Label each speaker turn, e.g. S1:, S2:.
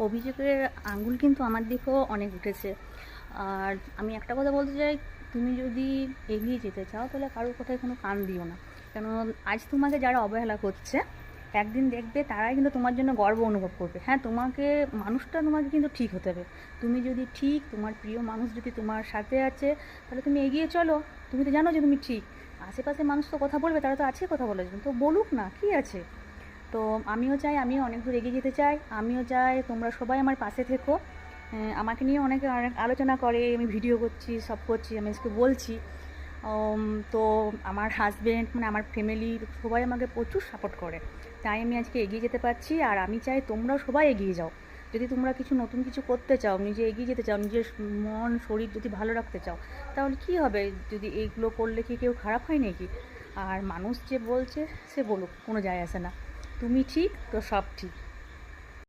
S1: অভিযোগের আঙুল কিন্তু আমার দিকেও অনেক উঠেছে। আর আমি একটা কথা বলতে চাই, তুমি যদি এগিয়ে যেতে চাও তাহলে কারোর কথায় কোনো কান দিও না। কেন, আজ তোমাকে যারা অবহেলা করছে, একদিন দেখবে তারাই কিন্তু তোমার জন্য গর্ব অনুভব করবে। হ্যাঁ, তোমাকে কিন্তু ঠিক হতে হবে। তুমি যদি ঠিক, তোমার প্রিয় মানুষ যদি তোমার সাথে আছে, তাহলে তুমি এগিয়ে চলো। তুমি তো জানো যে তুমি ঠিক। আশেপাশে মানুষ তো কথা বলবে, তারা তো আছে কথা বলার জন্য, তো বলুক না, কী আছে। তো আমিও অনেক দূর এগিয়ে যেতে চাই। আমিও চাই তোমরা সবাই আমার পাশে থেকো। আমাকে নিয়ে অনেকে অনেক আলোচনা করে, আমি ভিডিও করছি, সব করছি, আমি আজকে বলছি। তো আমার হাজব্যান্ড, মানে আমার ফ্যামিলি সবাই আমাকে প্রচুর সাপোর্ট করে, তাই আমি আজকে এগিয়ে যেতে পারছি। আর আমি চাই তোমরাও সবাই এগিয়ে যাও। যদি তোমরা নতুন কিছু করতে চাও, নিজে এগিয়ে যেতে চাও, নিজের মন শরীর যদি ভালো রাখতে চাও, তাহলে কি হবে? যদি এইগুলো করলে কি কেউ খারাপ হয় নাকি? আর মানুষ যে বলছে সে বলুক, কোনো যায় আসে না। তুমি ঠিক তো সব ঠিক।